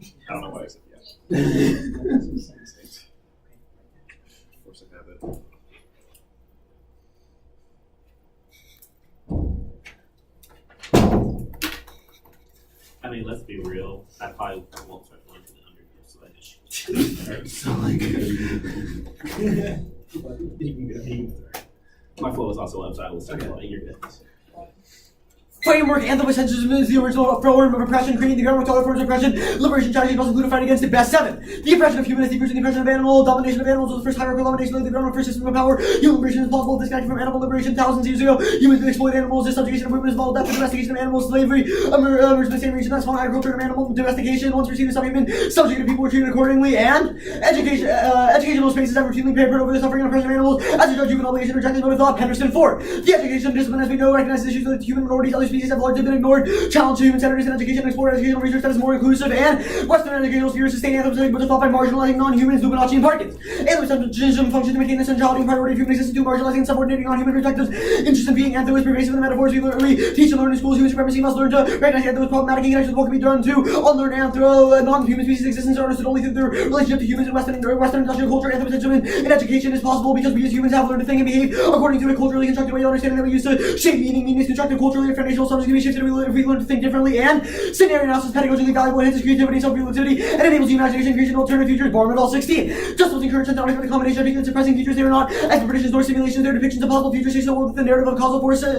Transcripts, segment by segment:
I don't know why I said yes. Force of habit. I mean, let's be real. I probably won't start going to the under here, so I just. My flow is also up, so I will start going. You're good. Framework anthropocentrism is the original form of oppression, creating the groundwork to other forms of oppression. Liberation strategy must include a fight against it. Best 7. The oppression of humans, the oppression of animal, domination of animals was the first hierarchical domination of the groundwork for system of power. Human liberation is possible, disconnected from animal liberation. Thousands of years ago, humans would exploit animals. This subjugation of women is involved death, domestication of animals, slavery, emerged in the same region as small agriculture and animal domestication. Once received as subhuman, subjugated people were treated accordingly. And educational spaces that routinely papered over the suffering and oppression of animals. As a judge, human obligation rejected motive thought. Henderson 4. The education discipline, as we know, recognizes issues that human minorities, other species have largely been ignored. Challenge to human centeredness in education and explore educational research that is more inclusive. And Western educational spheres sustain anthropocentrism, but is thought by marginalizing non-humans, Lubinachi and Parkins. Anthropocentrism functions to maintain the centrality and priority of human existence, to marginalizing and subordinating non-human perspectives. Interest in being anthro is pervasive in the metaphors we teach and learn in schools. Human supremacy must learn to recognize anthro as problematic and connections what can be done to unlearn anthro. Non-human species existence are understood only through their relationship to humans in Western industrial culture. Anthropocentrism in education is possible because we as humans have learned to think and behave according to a culturally constructed way of understanding that we used to shape meaning. Meaning is constructed culturally, and foundational subjects can be shifted if we learn to think differently. And scenario analysis pedagogically valuable, enhances creativity and self-reflexivity, and enables the imagination and creation of alternative futures. Barman all 16. Just was encouraged to unexpected combination of and suppressing futures. They are not expeditions nor simulations. They are depictions of possible futures. Shapes the world with the narrative of causal force. The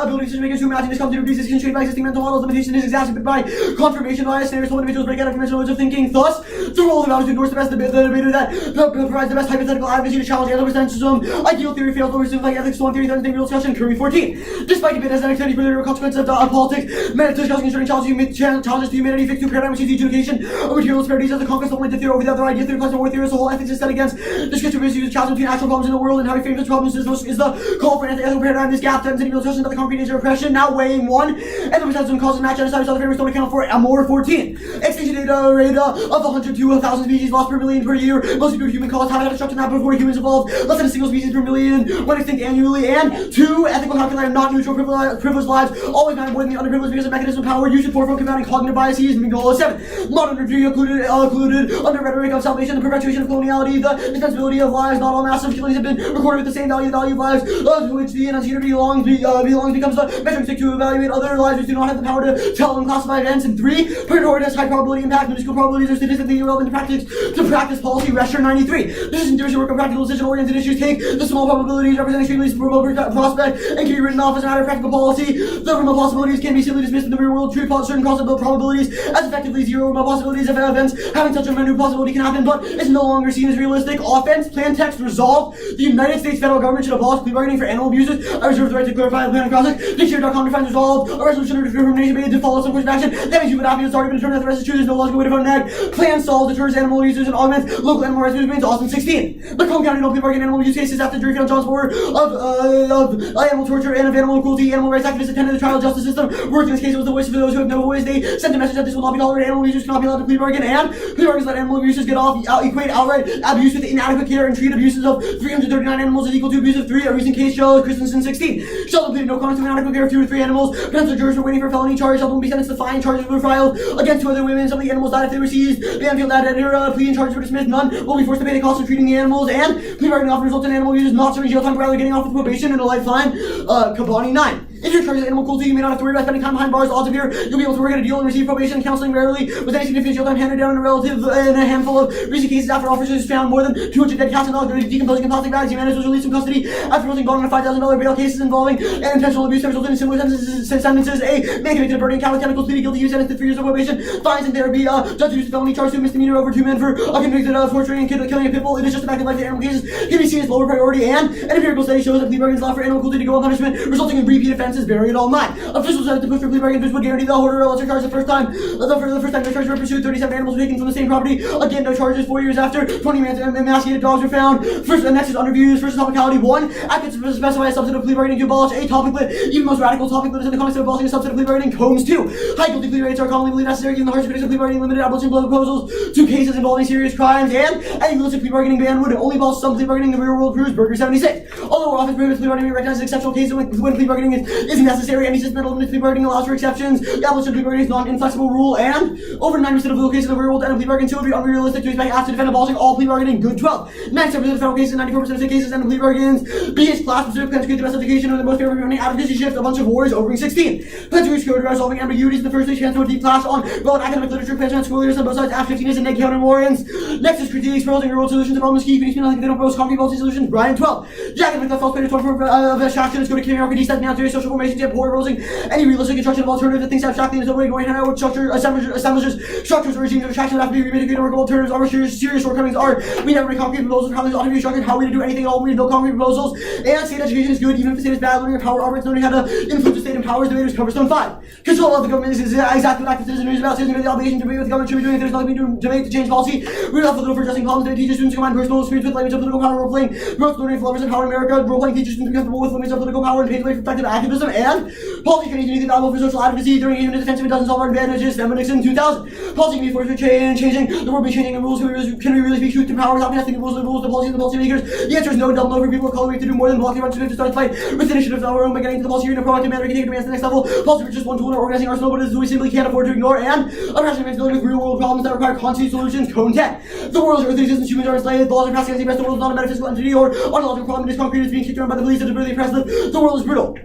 ability of decision makers to imagine is come to reduce is constrained by existing mental models. Limitation is exacerbated by confirmation bias. Scenarios so individuals break out of conventional modes of thinking. Thus, the role of values to endorse the best debater that provides the best hypothetical advocacy to challenge anthropocentrism. Ideal theory fails over like ethics. One theory doesn't think real discussion. Curry 14. Despite debate as an activity for the real consequences of politics, discussing concerning challenges to humanity, fixed to paradigm, which is the adjudication of material disparities as the conquest of the theory over the other idea, theory, class, and war theory. The whole ethics is set against discussion of issues, challenges between actual problems in the world, and how he frames such problems is the call for an anti-ethical paradigm. This gap threatens any real discussion about the concrete nature of oppression. Now weighing 1, anthropocentrism causes mass genocide, which other framers don't account for. Amor 14. Extinction data rate of 100 to 1,000 species lost per million per year, mostly due to human cause. Habitat destruction happened before humans evolved. Less than a single species per million went extinct annually. And 2, ethical calculi not neutral, privileged lives always matter more than the underprivileged because of mechanism of power. You should forefront combating cognitive biases. Mingola 7. Modern review included under rhetoric of salvation, the perpetuation of coloniality, the dispensability of lives. Not all massive killings have been recorded with the same value of lives to which the enunciator belongs becomes the measuring stick to evaluate other lives which do not have the power to tell and classify events. And 3, purgatory has high probability impact. Minuscule probabilities are statistically irrelevant to practice policy. Resher 93. Decision theory should work on practical decision-oriented issues. Take the small probabilities represent extremely remote prospect and can be written off as a matter of practical policy. The remote possibilities can be simply dismissed in the real world. Treat certain probabilities as effectively zero. Remote possibilities of events having such a minute possibility can happen, but is no longer seen as realistic. Offense, plan text, resolved. The United States federal government should abolish plea bargaining for animal abuses. I reserve the right to clarify the plan and process. Dictionary.com defines resolved. A resolution or determination made to follow some course of action. That means human happiness has already been determined that the rest is true. There's no logical way to vote neg. Plan solves, deters animal abusers, and augments local animal rights movements. Austin 16. The Macomb County no plea bargain animal abuse cases after jury found John's order of animal torture and of animal cruelty. Animal rights activists attended the trial justice system. Worked in this case, it was the voice for those who have no voice. They sent a message that this will not be tolerated. Animal abusers cannot be allowed to plea bargain, and plea bargains let animal abusers get off. Equate outright abuse with inadequate care and treat abuses of 339 animals as equal to abuse of 3. A recent case, Christensen 16. Sheldon pleaded no contest to inadequate care of 2 or 3 animals. Potential jurors were waiting for a felony charge. Sheldon will be sentenced to fine. Charges were filed against 2 other women. Some of the animals died if they were seized. Banfield added her plea and charges were dismissed. None will be forced to pay the cost of treating the animals. And plea bargaining often results in animal abusers not serving jail time, but rather getting off with probation and a lifeline. Kabani 9. If you're charged with animal cruelty, you may not have to worry about spending time behind bars. Odds appear you'll be able to work at a deal and receive probation and counseling rarely, with any significant jail time handed down in a handful of recent cases after officers found more than 200 dead cats and dogs decomposing in plastic bags. Humanity was released from custody after holding bond on $5,000 bail. Cases involving intentional abuse have resulted in similar sentences. A man convicted of burning cow with chemicals pleaded guilty, sentenced to 3 years of probation, fines and therapy. Judge reduced felony charge to a misdemeanor over 2 men for convicted of torturing and killing a pit bull. It is just a fact that life in animal cases can be seen as lower priority, and an empirical study shows that plea bargains allow for animal cruelty to go unpunishment, resulting in repeat offenses. Bury it all 9. Officials said the push for plea bargains would guarantee the holder a lesser charge the first time. The first time the charges were pursued, 37 animals were taken from the same property. Again, no charges. 4 years after, 20 emaciated dogs were found. First, next is underviews. First, topicality. 1. Acts to specify a substantive plea bargaining to abolish a topiclet. Even most radical topiclet is in the context of abolishing a substantive plea bargaining. Combs 2. High guilty plea rates are commonly believed necessary given the harsh critics of plea bargaining limited abolition proposals to cases involving serious crimes, and any illicit plea bargaining ban would only abolish some plea bargaining. The real world proves. Burger 76. Although often prohibits plea bargaining, recognizes exceptional cases when plea bargaining is is necessary. Any system that limits plea bargaining allows for exceptions. The abolition of plea bargaining is not an inflexible rule, and over 90% of the cases of the real world end of plea bargaining, so it would be unrealistic to expect us to defend abolishing all plea bargaining. Good 12. 97% of federal cases, 94% of state cases end of plea bargains. B is class-specific plans to create the best education and the most favorable money advocacy shift. A bunch of wars over 16. Plans to secure resolving ambiguities in the first place. Chance to a deep class on relevant academic literature. Plans to school leaders on both sides. After 15 is and neg counter warrants. Next is critiques, proposing real world solutions. Development key. Finish like they don't propose concrete policy solutions. Brian 12. Jack and the false players of abstraction is going to carry out these now to social formations and poor proposing any realistic construction of alternatives that things abstractly is nobody going out structure establishes structures or regimes of attraction that have to be remade to workable alternatives. Our serious shortcomings are we never make concrete proposals for how these ought to be structured, how we to do anything at all, we have no concrete proposals, and state education is good even if the state is bad. Learning of power arbiters, learning how to influence the state and powers debaters. Coverstone 5. Control of the government is exactly what active citizenry is about. Citizenry the obligation to debate what the government should be doing. If there's nothing to debate to change policy, we're left with little for addressing problems that teach students to combine personal experience with language of political power role-playing, growth learning for lovers of power in America, role-playing teachers to be comfortable with limits of political power and pave the way for effective activism, and policy training to be valuable for social advocacy during even defensive it doesn't solve our advantages. Stem Nixon 2000. Policy can be forced for changing. The world be changing the rules. Can we really speak truth to power without testing the rules, the policies, and the policymakers? The answer is no. Double over people of color. We have to do more than blocking our to start the fight with initiatives of our own by getting to the policy in a proactive manner. We can take demands to the next level. Policy is just one tool in our organizing arsenal, but it is we simply can't afford to ignore. And a passionate man's dealing with real world problems that require concrete solutions. Cone 10. The world's earthly existence, humans are enslaved. The laws are passed against the rest. The world is not a metaphysical entity or ontological problem. It is concrete. It's being kicked around by the police. It's really oppressive. The world is brutal.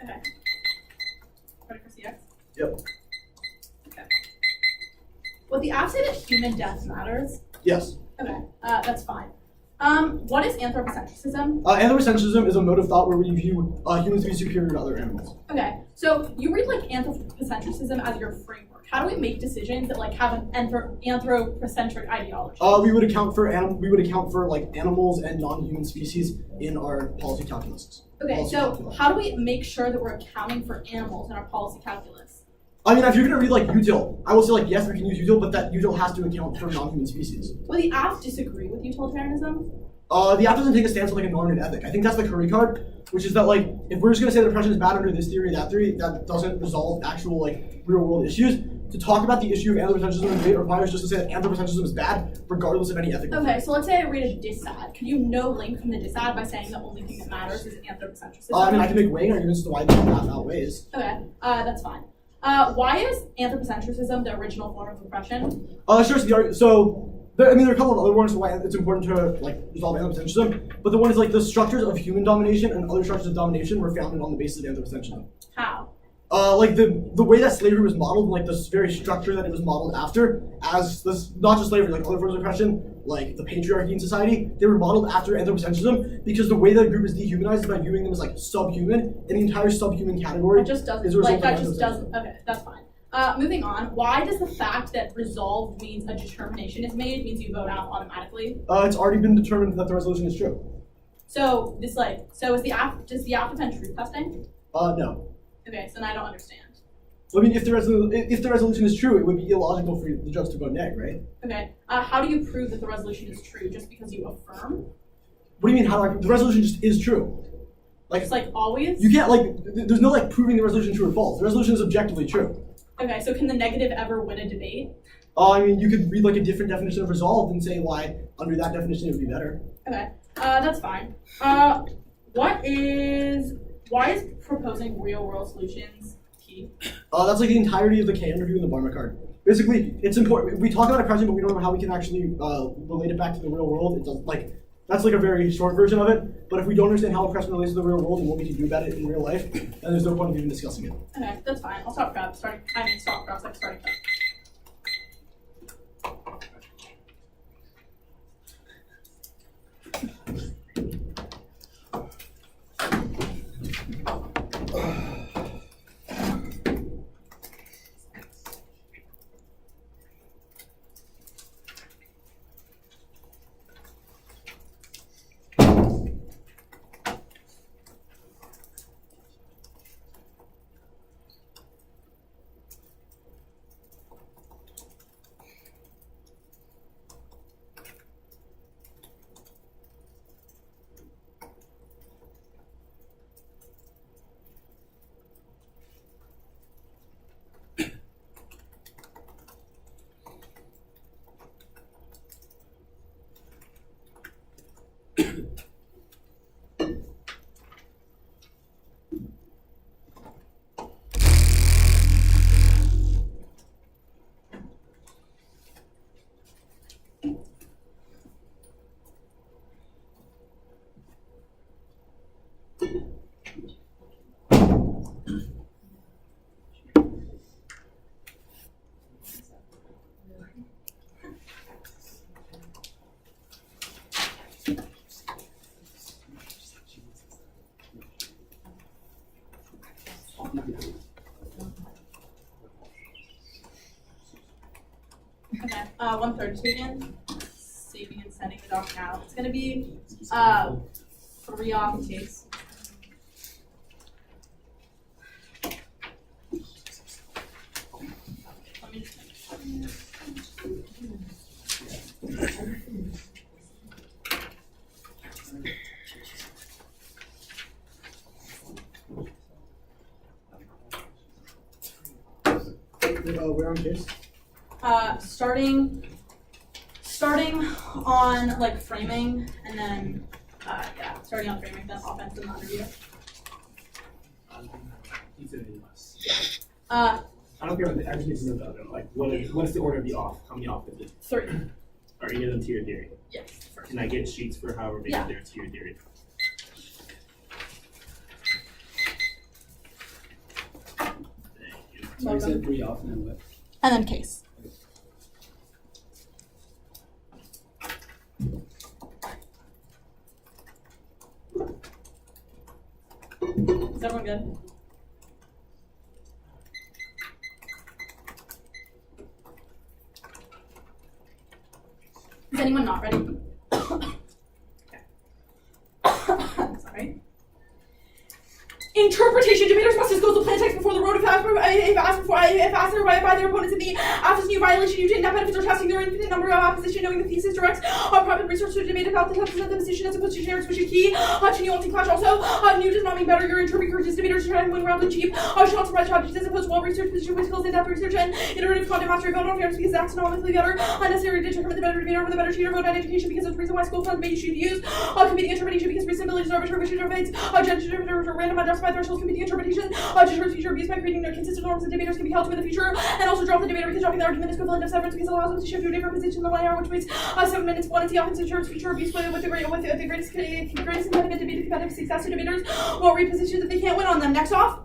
Okay. Ready for CX? Yep. Okay. Would the app say that human death matters? Yes. Okay, that's fine. What is anthropocentrism? Anthropocentrism is a mode of thought where we view humans to be superior to other animals. Okay, so you read like anthropocentrism as your framework. How do we make decisions that like have an anthropocentric ideology? We would account for like animals and non-human species in our policy calculus. Okay, so how do we make sure that we're accounting for animals in our policy calculus? I mean, if you're gonna read like util, I will say like yes, we can use util, but that util has to account for non-human species. Will the app disagree with utilitarianism? The app doesn't take a stance on like a normative ethic. I think that's the Curry card, which is that like if we're just gonna say that oppression is bad under this theory, that doesn't resolve actual like real world issues. To talk about the issue of anthropocentrism in debate requires just to say that anthropocentrism is bad, regardless of any ethical. Okay, so let's say I read a dis-ad. Can you no link from the dis-ad by saying the only thing that matters is anthropocentrism? I mean, I can make weighing arguments as to why that outweighs. Okay, that's fine. Why is anthropocentrism the original form of oppression? Sure. There are a couple of other ones for why it's important to like resolve anthropocentrism, but the one is like the structures of human domination and other structures of domination were founded on the basis of anthropocentrism. How? Like the way that slavery was modeled, like this very structure that it was modeled after, as this not just slavery, like other forms of oppression, like the patriarchy in society, they were modeled after anthropocentrism because the way that a group is dehumanized is by viewing them as like subhuman, and the entire subhuman category It just doesn't. is a result Like of that just anthropocentrism. doesn't. Okay, that's fine. Moving on. Why does the fact that resolved means a determination is made means you vote out automatically? It's already been determined that the resolution is true. So is the app does the app depend truth testing? No. Okay, so now I don't understand. I mean, if the resolution is true, it would be illogical for the judge to vote neg, right? Okay. How do you prove that the resolution is true? Just because you affirm? What do you mean? The resolution just is true? Like It's like always? you can't there's no like proving the resolution true or false. The resolution is objectively true. Okay, so can the negative ever win a debate? I mean, you could read like a different definition of resolved and say why under that definition it would be better. Okay, that's fine. Why is proposing real world solutions key? That's like the entirety of the K interview in the Barma card. Basically, it's important. We talk about oppression, but we don't know how we can actually relate it back to the real world. It doesn't that's like a very short version of it. But if we don't understand how oppression relates to the real world and what we can do about it in real life, then there's no point in even discussing it. Okay, that's fine. I'll stop crowd starting. Stop crowd like starting crowd. Okay. 1/3 taken. Saving and sending the doc now. It's gonna be 3 off in case. Let me just We're on case. starting on like framing, and then starting on framing, then offense, and underview. You said it was. Uh, I don't care about the, I just need to know the other. Like, what is the order of the off? How many off is it? 3. Are any of them to your theory? Yes. First. Can I get sheets for however many Yeah. they're to your theory? Thank you. So you said 3 off and then what? And then case. Is everyone good? Is anyone not ready? Okay. Sorry. Interpretation. Debaters must disclose the plain text before the road if asked by their opponents in the absence of new violation due to in-depth benefits or testing their infinite number of opposition, knowing the thesis directs private research to debate about the substance of the position as opposed to generic switching key to nuancing clash. Also, new does not mean better. Your interpreter encourages debaters to try and win round and cheap. Should not surprise strategies as opposed to well-researched position with skills in-depth research and iterative content mastery. Vote on fairness because that's economically better. Unnecessary to determine the better debater over the better cheater. Vote on education because it's the reason why school funds may should use. Competing interpretation because reasonability is arbitrary debates. Random unjustified thresholds competing interpretation. Determines future abuse by creating consistent norms that debaters can be held to in the future, and also drop the debater because dropping the argument is equivalent of severance because it allows them to shift to a different position in the layout, which makes 7 minutes. One is the offense ensures future abuse with the greatest impediment to competitive success to debaters will read positions that they can't win on them. Next off,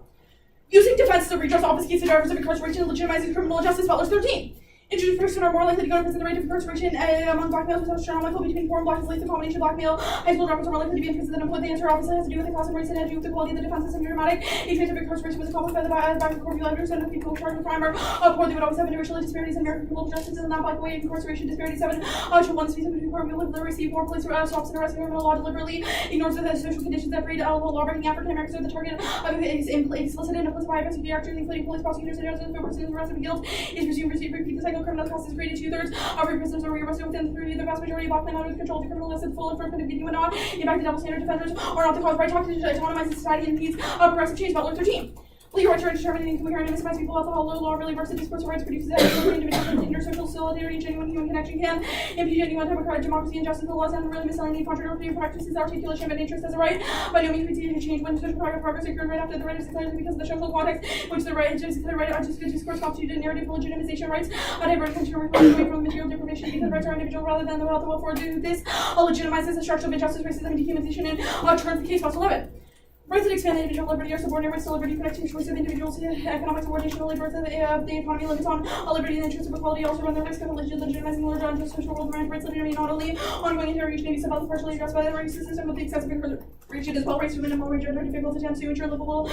using defense to redress obfuscates the drivers of incarceration and legitimizing criminal justice. Butler's 13. Injured person are more likely to go to prison. The rate of incarceration among black males is astronomical. Between poor and black athletes, the combination of black male high school dropouts are more likely to be in prison than employed. The answer obviously has to do with the class and race and had to do with the quality of the defense system. Dramatic. Each rate of incarceration was accomplished by the back of court view letters and people charged with crime are poor. They would always have interracial disparities in American criminal justice and not black way incarceration disparity 7 to 1 species between poor people that receive more police stops and arrests in criminal law deliberately ignores the social conditions that breed law breaking African Americans are the target of explicit and implicit bias of actors, including police, prosecutors, and judges. The person arrested for guilt is presumed to repeat the cycle. Criminal cost is created 2/3 of prisoners are rearrested within 3. The vast majority of black men under control of the criminal list and full enforcement of video and on. In fact, the double standard defenders are not the cause. Right talk to autonomize society and needs progressive change. Butler 13. Legal rights are determining coherent and maximize people health. Although law really works, the discourse of rights produces individual intersocial solidarity, genuine human connection can impede genuine democracy and justice. The laws and really misaligned contradictory practices articulation of an interest as a right. By no means we see a change when social progress occurred right after the right is declared because of the social context which the right discourse constituted narrative legitimization of rights. A diverse country away from material deprivation because rights are individual rather than the health and welfare. This legitimizes the structure of injustice, racism, and dehumanization and turns the case plus 11. Rights that expand individual liberty are subordinate rights to liberty, protecting the choice of individuals, economic subordination, liberty of the economy limits on liberty and the interests of equality also run the risk of legitimizing the larger unjust social world around rights liberty not only ongoing interrogation may be somehow partially addressed by the rights system with the excessive incarceration as well. Rights to minimum wage are difficult attempts to ensure livable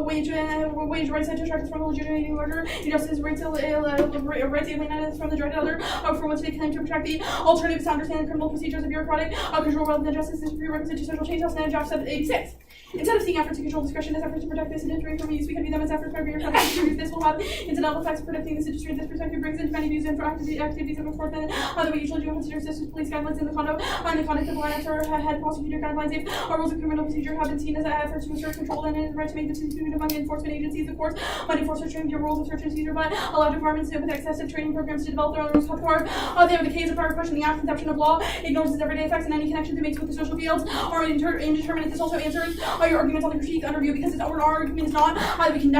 wage rights and detractors from the legitimating larger injustice rights alienated from the direct other for which they claim to protect the alternatives to understand criminal procedures of bureaucratic control rather than justice is prerequisite to social change. House and Job 86. Instead of seeing efforts to control discretion as efforts to protect this industry from use, we can view them as efforts by bigger companies to use. This will have incidental effects of protecting this industry. This perspective brings into many views and for activities of enforcement that we usually do consider such as police guidelines in the conduct of violence or head prosecutor guidelines. If rules of criminal procedure have been seen as efforts to assert control and it is right to make the dispute among enforcement agencies. Of course, might enforce training your rules of search and seizure, but allow departments with excessive training programs to develop their own rules. However, they have the case of prior questioning the act conception of law, ignores its everyday effects and any connection it makes with the social fields, or indeterminate. This also answers your arguments on the critique underview because our argument is not that we can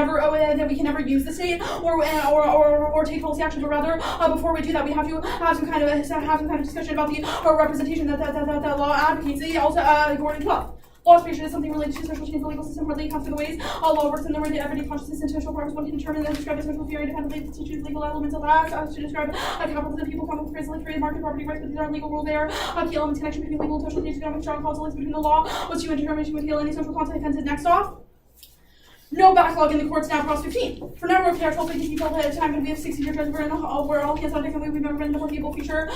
never use the state or take policy action, but rather before we do that we have to have some kind of discussion about the representation that law advocates. Also, Gordon 12. Law aspiration is something related to social change. The legal system hardly comes to the ways law works in the way that everyday consciousness and social progress one can determine and describe a social theory independently constitutes legal elements of acts to describe capital for the people come with phrases like trade, market, property rights, but these aren't legal rules. They are key elements connection between legal and social change. Economic strong causal links between the law was to determine to heal any social content offenses. Next off. No backlog in the courts now, clause 15. For now, we're okay, our 12 people at a time, and we have 60-year judges. We're all hands on deck, and we've never been in the foreseeable future.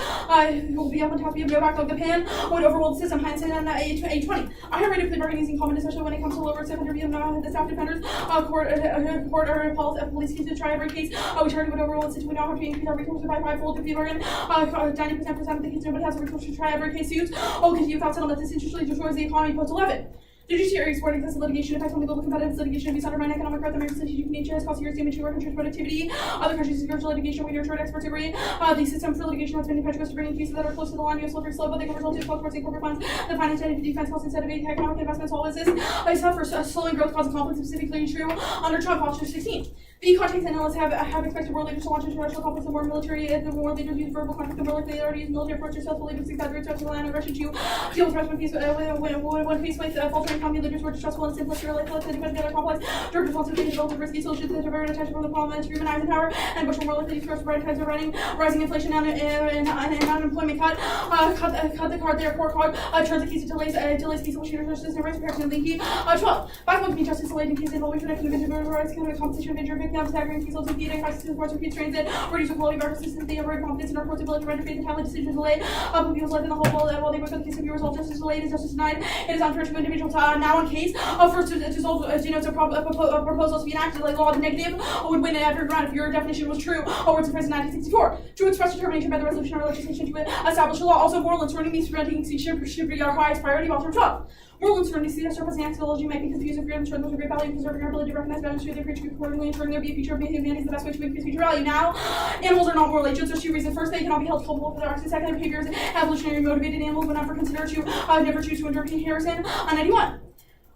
We'll be up on top, we have no backlog. The pan would overrule the system, hindsight on 820. I have rated plea bargaining is in common, especially when it comes to lower 700 the staff defenders. Court or police case to try every case. We charge would overrule the system. We now have to increase our recourse by 5-fold if plea bargain. 90% of the case, nobody has a recourse to try every case suits. Because you without settlement, this intentionally destroys the economy. Post 11. The judiciary exporting this litigation affects only global competitive litigation abuse undermine economic growth, American strategic nature has caused serious damage to our country's productivity. Other countries' commercial litigation, we nurture experts agree. The system for litigation has been impetuous to bring in cases that are close to the line. U.S. slippery slope, but they can result in corporate funds. The finance and defense costs instead of economic investments. All is this. I suffer slowing growth causing conflict, specifically true under Trump, Posture 16. The context analysts have expected world leaders to launch international conflicts. The more military, the more leaders use verbal conflict, the more likely they already use military approach. Successful leaders exaggerate threats to the land of Russia to deal with threats when faced with faltering economy. Leaders were distrustful and simplistic, like to defend the other complex. Direct responsibility developed risky solutions that divert attention from the problem and to humanize the power. And Bush were more likely to threats bright times of rising inflation and unemployment cut the card there, court card, turns the case to delays peaceable shooters, justice, and rights protection, and leaky. 12. Backlog can be justice delayed in cases involving connected individual rights, economic compensation of injured victims, staggering cases, defeating crisis in courts, repeat transit, reduce the quality of our systems, they have confidence in our court's ability to render faith and timely decisions delayed. People's life in the whole while they work on the case of be resolved, justice delayed is justice denied. It is unfair to individuals now in case first to resolve denotes a proposal to be enacted like law. The negative would win in every round if your definition was true. Words of President 1964 to express determination by the resolution or legislation to establish a law. Also, moral and surrounding means preventing should be our highest priority. Walter 12. Moral and surrounding see that surplus and ideology might be confused with freedom and strength of great value, preserving our ability to recognize values through their creature accordingly, ensuring there be a future of humanity is the best way to increase future value. Now, animals are not moral agents. There's two reasons. First, they cannot be held culpable for their actions. Second, their behaviors evolutionary motivated. Animals would never consider to never choose to endure comparison. 91.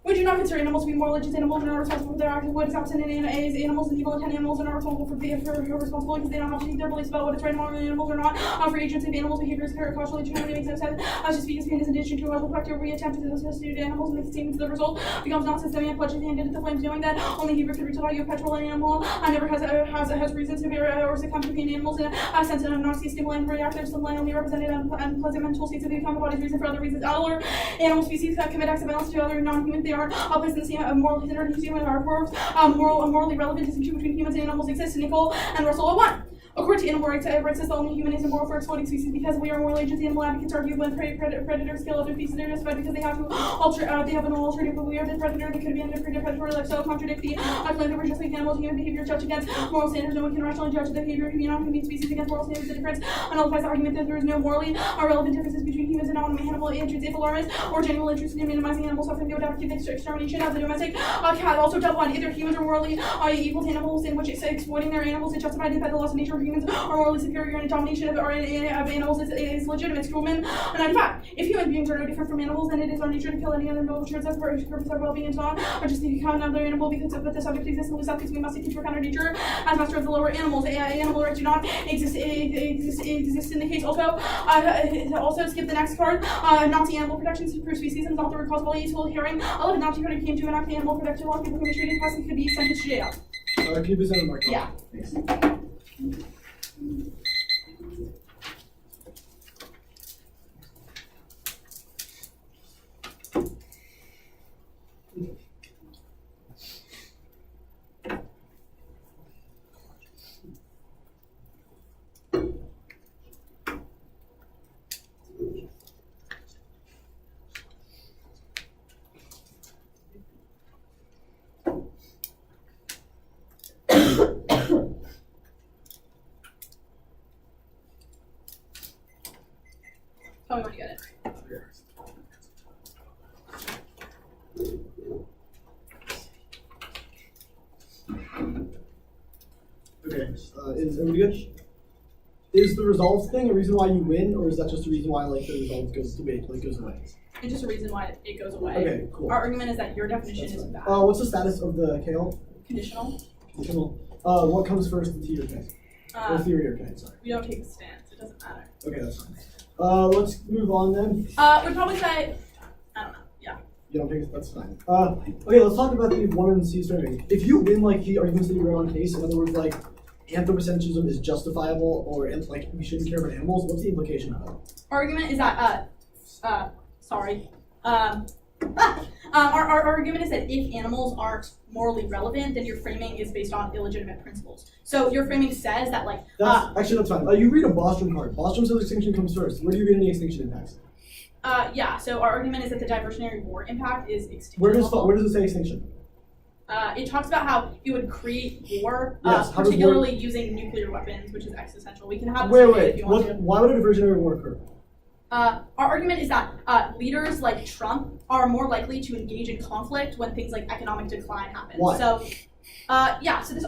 We do not consider animals to be moral agents. Animals are not responsible for their actions. What is absent in animals and evil intent. Animals are not responsible for responsible because they don't have to take their beliefs about what is right and wrong. Animals are not free agents. If animals' behavior is cautiously determined, it makes no sense. To speak as in addition to a collective, we attempt to substitute animals and make statements. The result becomes nonsense. Then we have pledged his hand into the flames, knowing that only he could reach the value of petrol. An animal never has reason to be or succumb to pain. Animals in a sense of non-see stable and reactive, stimulant only represented unpleasant mental states of the become the body's reason for other reasons. Other animal species that commit acts of violence to other non-human, they aren't placed in the same moral standard as human are forbes. Morally relevant distinction between humans and animals exists. Nicole and Russell 01. According to animal rights the only human is immoral for exploiting species because we are moral agents. Animal advocates argue when predators kill other species, they're justified because they have an alternative. But we are the predator, they could be under predatory life, so contradict the claim that we're just like animals. Human behavior judged against moral standards. No one can rationally judge the behavior of non-human species against moral standards. The difference nullifies the argument that there is no morally relevant differences between humans and non-animal agents. If alarmists or genuine interest in minimizing animal suffering, they would advocate the extermination of the domestic cat. Also, double one, either humans are morally equal to animals in which exploiting their animals is justified by the laws of nature. Humans are morally superior and domination of animals is legitimate. Strowman 95. If human beings are no different from animals, then it is our nature to kill any other noble traits that purpose our well-being and so on, or just to become another animal because of the subject exists in the subjects we must seek to work on our nature as master of the lower animals. Animal rights do not exist in the case. Also skip the next card. Nazi animal protection per species and not the root cause of all useful hearing. 11. Nazi code came to enact the animal protection law. People who mistreated pests could be sentenced to jail. Can you present a mark? Yeah. Thanks. Tell me when you get it. Okay, is everybody good? Is the results thing a reason why you win, or is that just a reason why like the results goes away? It's just a reason why it goes away. Okay, cool. Our argument is that your definition is bad. What's the status of the KL? Conditional. Conditional. What comes first, the T or K? Or theory or K, sorry. We don't take a stance. It doesn't matter. Okay, that's fine. Let's move on then. We'd probably say, I don't know. Yeah. You don't think that's fine. Okay, let's talk about the 1 and C starting. If you win like the arguments that you wrote on case, in other words, like anthropocentrism is justifiable or like we shouldn't care about animals, what's the implication of that? Argument is that Our argument is that if animals aren't morally relevant, then your framing is based on illegitimate principles. So your framing says that like Actually, that's fine. You read a Bostrom card. Bostrom says extinction comes first. Where do you read any extinction impacts? Yeah, so our argument is that the diversionary war impact is extinction. Where does it say extinction? It talks about how it would create war, Yes, particularly using nuclear weapons, which is existential. We can have this Wait, debate if you want to. why would a diversionary war occur? Our argument is that leaders like Trump are more likely to engage in conflict when things like economic decline happen. Why? So, so this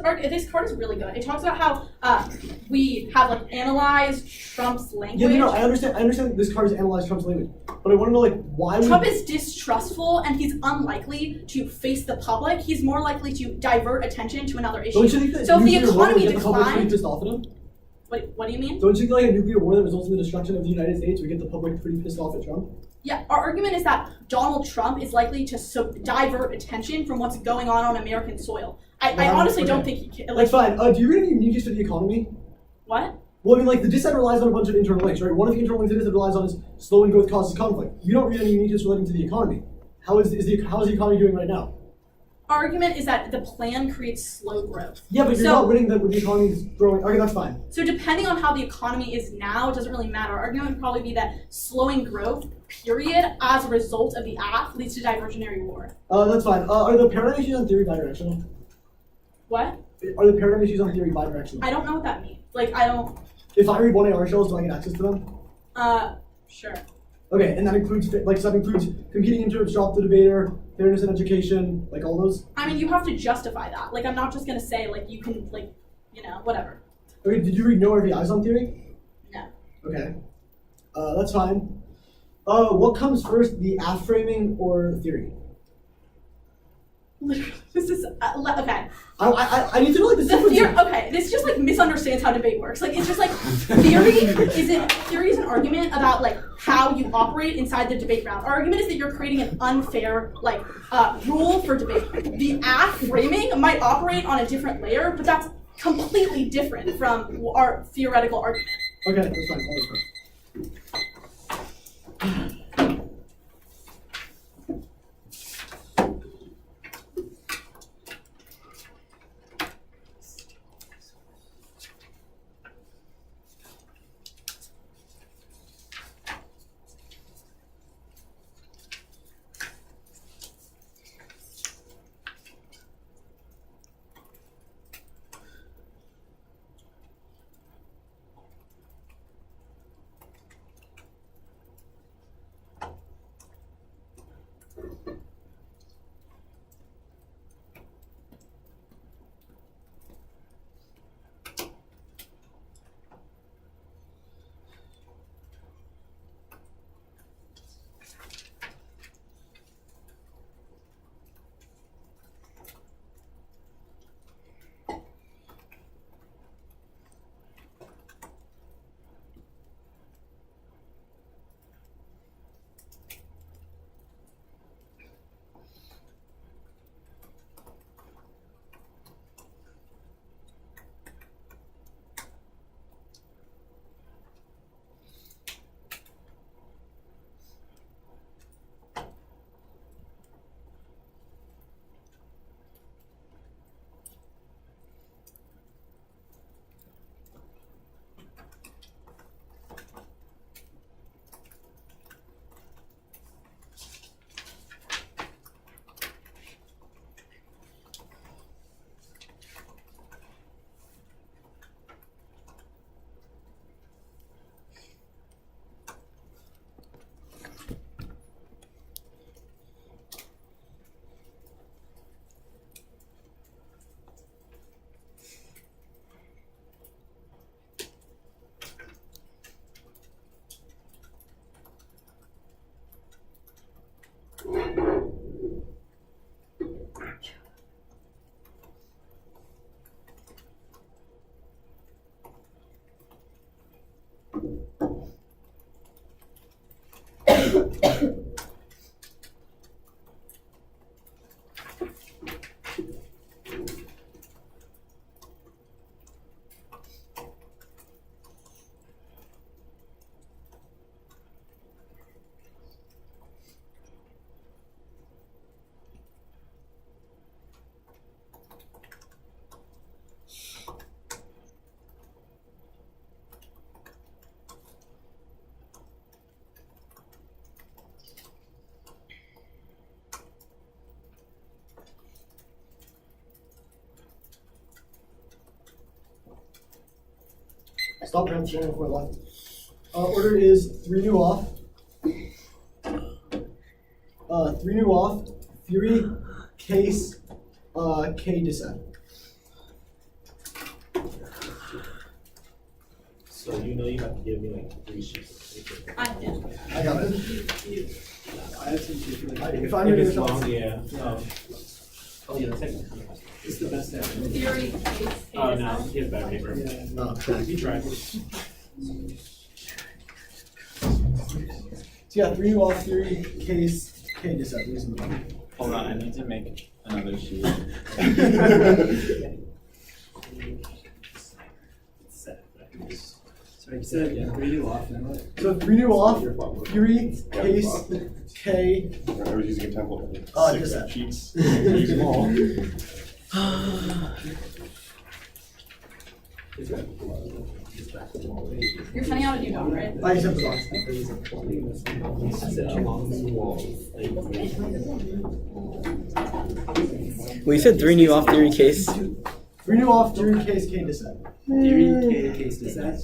card is really good. It talks about how we have like analyzed Trump's language. Yeah, no, I understand this card has analyzed Trump's language, but I want to know like why would Trump is distrustful and he's unlikely to face the public. He's more likely to divert attention to another issue. Don't you think that So if the nuclear war would economy get the public pretty declined, pissed off at him? what do you mean? Don't you think like a nuclear war that results in the destruction of the United States would get the public pretty pissed off at Trump? Yeah, our argument is that Donald Trump is likely to divert attention from what's going on American soil. I honestly don't think he can. That's fine. Do you read any uniqueness to the economy? What? Well, I mean, like, the dissent relies on a bunch of internal links, right? One of the internal links it relies on is slowing growth causes conflict. You don't read any uniqueness relating to the economy. How is the economy doing right now? Our argument is that the plan creates slow growth. Yeah, but you're not reading that when the economy is growing. Okay, that's fine. So depending on how the economy is now, it doesn't really matter. Our argument would probably be that slowing growth, period, as a result of the act, leads to diversionary war. That's fine. Are the paradigm issues on theory bidirectional? What? Are the paradigm issues on theory bidirectional? I don't know what that means. Like, I don't... If I read one AR shells, do I get access to them? Sure. Okay, and that includes competing interests, drop the debater, fairness in education, like all those? I mean, you have to justify that. Like, I'm not just gonna say, like, you can, like, whatever. Okay, did you read no RVIs on theory? No. Okay. That's fine. What comes first, the framing or theory? Literally, this is, okay. I need to know, like, the sequence. Okay, this just, like, misunderstands how debate works. Like, it's just, like, theory is an argument about, like, how you operate inside the debate round. Our argument is that you're creating an unfair, like, rule for debate. The framing might operate on a different layer, but that's completely different from our theoretical argument. Okay, that's fine. All right. Stop round 10 before left. Order is 3 new off. 3 new off. Theory, case, K descent. So you know you have to give me like 3 sheets of paper. I did. I got it. I have some paper. If I'm If gonna it's do long, something. yeah. Oh yeah, technically. It's the best ever. Theory, case, Oh no, he has bad paper. Yeah. No. You try. So yeah, 3 new off, theory, case, K descent. These are the Hold on, I need to make another sheet. So you said 3 new off and what? So 3 new off, theory, case, K, I was using a template. just 6 that. sheets. Use them all. You're sending out a new doc, right? I accept the box. Well, you said 3 new off theory case. 3 new off, theory, case, K descent. Theory, K, case descent.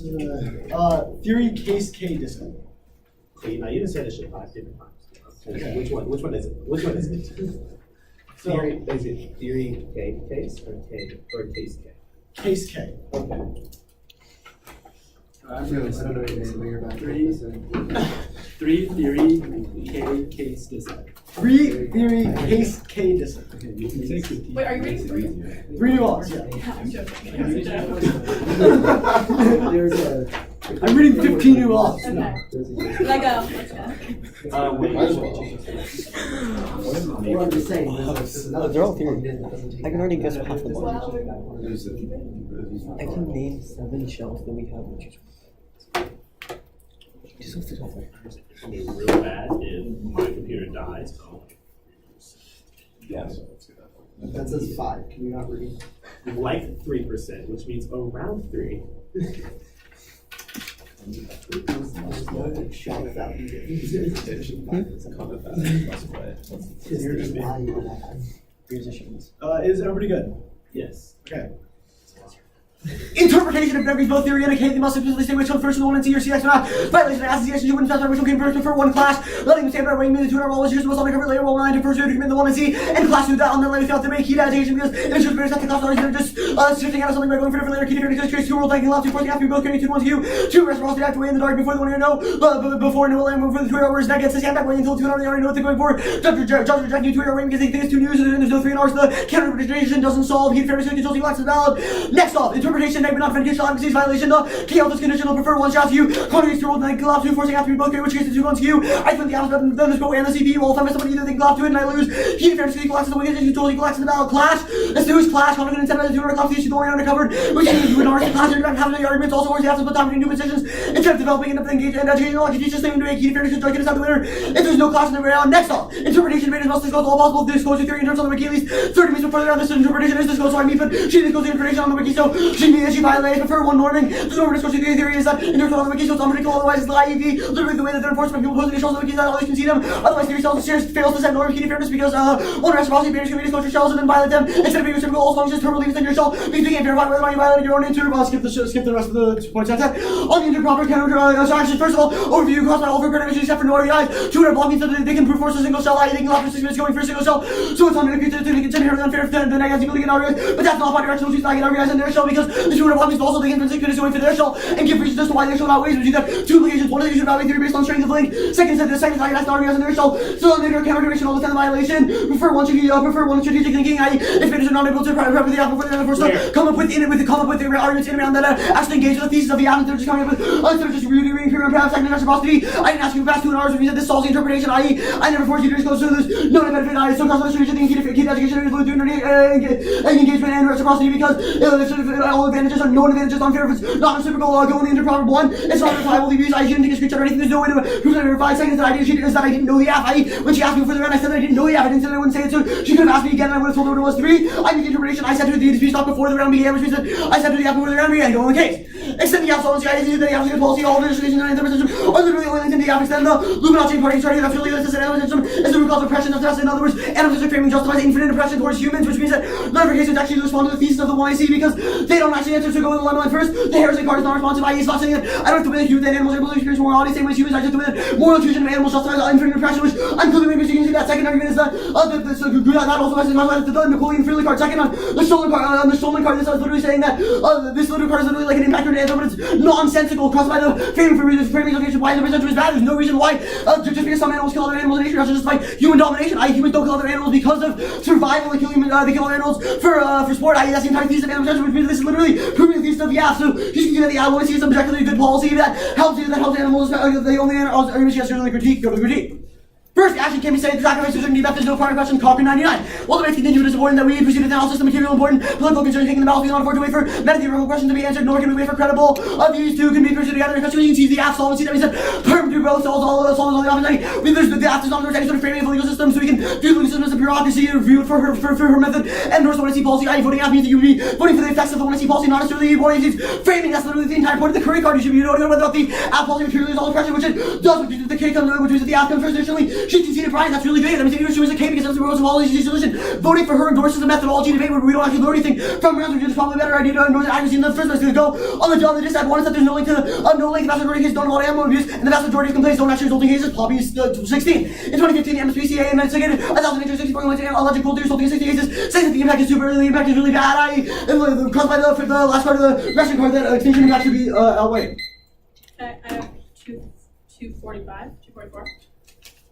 Theory, case, K descent. Okay, now you didn't say this shit 5 different times. Okay. Which one? Which one is it? Which one is it? So, Theory, is it theory K case or case K? case K. Okay. I'm really sorry to hear about 3 theory, K, case descent. 3 theory, case, K descent. Okay, you can take the Wait, are you reading 3? 3 new offs, yeah. I'm joking. There's a. I'm reading 15 new offs. Okay. Let go. Let's go. Wait. Might as well. Well, I'm just saying, there's another They're all physical theory. bit that doesn't take I can already guess that half of them. one. I can name 7 shells that we have, which is. Just off the top of my head. It's gonna be real bad if my computer dies. Oh. Yes. That says 5, can you not read? Like 3%, which means around 3. Shot without you. Musicians. Is everybody good? Yes. Okay. Interpretation of Gregory's both theory and a K, they must explicitly say which one first and the one in C or C, X or not. Violation of association, you wouldn't specify which one came first for one class. Letting them stand by ranking the 2 normal issues was on the cover later, while 9 to first year to commit the 1 in C, and class 2 that on the later failed to make key adaptation because if it's just better set the class knowledge, they're just shifting out of something by going for different later key different because trace 2 world thinking left 2 forcing after you both carrying 2 1 to you. 2 rest also act away in the dark before the one you know, before no land for the 2 hours that gets the stand back way until 2 already know what they're going for. Judge reject you 2 hour ranking because they think it's too new, so there's no 3 hours. The counter interpretation doesn't solve heat fairness controls the class is valid. Next off, interpretation negative not vindication advocacy violation. The key of this condition will prefer 1 shot to you. Contrary to rule, then collapse 2 forcing after you both carry which case the 2 1 to you. I spent the opposite then this go and the CPU will find somebody either they collapse to it and I lose. Heat fairness equal access to wicked you totally equal access to the battle clash. Let's do is clash confident instead of the 2 collapse the issue the only undercovered. Which means you would argue clash and have the arguments also where you have to put down new positions instead of developing and engaging and educating knowledge teachers thing to make heat fairness control is not the winner. If there's no clash in the round, next off, interpretation made as must disclose all possible disclosure theory in terms of the wiki at least 30 minutes before the round. This interpretation is disclosed so I mean but she disclosed the information on the wiki so she means that she violates prefer 1 norming. The normal disclosure theory is that in terms of the wiki so it's unpredictable otherwise it's the IEV literally the way that they're enforced by people posting shells on the wiki that always can see them otherwise theory cells fails to set norm key fairness because one reciprocity barriers can be disclosure shells and then violate them instead of being reciprocal all functions terminal leaves in your shell means being verified whether or not you violated your own inter skip the rest of the points that's it. On the interproper counter actions first of all overview across my over gradation except for no REIs 2 blocking so that they can prove force a single shell I think after 6 minutes going for a single shell so it's unfair to consider it unfair for the negative to get REIs but that's not my direction which is not get REIs in their shell because the 2 blocking also they can consider going for their shell and give reasons as to why their shell outweighs which is that 2 implications 1 is that you should evaluate theory based on strength of link second is that the second is not REIs in their shell so on the counter duration all the time the violation prefer one strategic thinking I if it is not able to prep the apple for the other first come up with the arguments in around that actually engage with the thesis of the atom they're just coming up with instead of just really reading period perhaps second reciprocity I didn't ask you past 2 hours if you said this solves the interpretation i.e. I never forced you to disclose so there's no benefit I still cause the strategic thinking keep education and engagement and reciprocity because all advantages are no advantages unfair if it's not reciprocal go in the interproper 1 it's not reliable use I shouldn't take a screenshot or anything there's no way to prove that I verified second that I didn't know the app I when she asked me for the round I said that I didn't know the app I didn't say that I wouldn't say it soon she could have asked me again and I would have told her what it was 3 I made the interpretation I said to her the dispute stopped before the round began which means that I said to the app before the round began go on the case extend the absolute idea that the absolute policy, all administration and interpretation are literally only linked in the app, extend the Illuminati party starting that's really this system is the root cause of oppression of justice. In other words, animalistic framing justifies infinite oppression towards humans, which means that none of our cases actually respond to the thesis of the one I see because they don't actually answer to go in the limelight first. The heresy card is not responsive, i.e. it's not saying that I don't have to believe that animals are able to experience morality, same way as humans I just believe that moral intuition of animals justifies infinite oppression, which I'm clearly making you can see that second argument is that that also has the Napoleon Freely card. Second on the stolen card, this is literally saying that this little card is literally like an impactor answer, but it's nonsensical caused by the framing of why the percentage is bad. There's no reason why just because some animals kill other animals in nature, that's just like human domination. Humans don't kill other animals because of survival. They kill other animals for sport. That's the entire thesis of animal which means this is literally proving the thesis of the app. So you can do that. The app want to see some objectively good policy that helps animals. The only animals are necessarily critique. Go to the critique. First, the action can be said to sacrifice to certainty that there's no prior question, copy 99. While the debates continue, it is important that we proceed with analysis of material important political concerns taking the battlefield, not afford to wait for meta-theoretical questions to be answered, nor can we wait for credible of these two can be pursued together. Because you can see the app solvency that we said, perm to growth, solves all the opportunity. The app does not endorse any sort of framing of the legal system, so we can do the legal system as a bureaucracy review for her method, and endorse the one I see policy. Voting app means that you would be voting for the effects of the one I see policy, not necessarily one I see framing. That's literally the entire point of the curry card. You should be knowing whether the app policy material is all oppression, which it does, which the K comes, which is the app comes first. Additionally, she conceded prize. That's really good. I mean, she was a K because that's the rules of all these solution. Voting for her endorses the methodology debate where we don't actually learn anything from rounds, which is probably a better idea to endorse accuracy in the first place. To go on the job, they just said one is that there's no link to the vast majority of cases don't involve animal abuse, and the vast majority of complaints don't actually result in cases. Poppy is 16. In 2015, the MSPCA investigated 1,864 alleged cruelty resulting in 60 cases, saying that the impact is really bad, i.e. caused by the last part of the Russian card that extinction impact should be outweighed. Okay, I have 245, 244.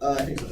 I think so.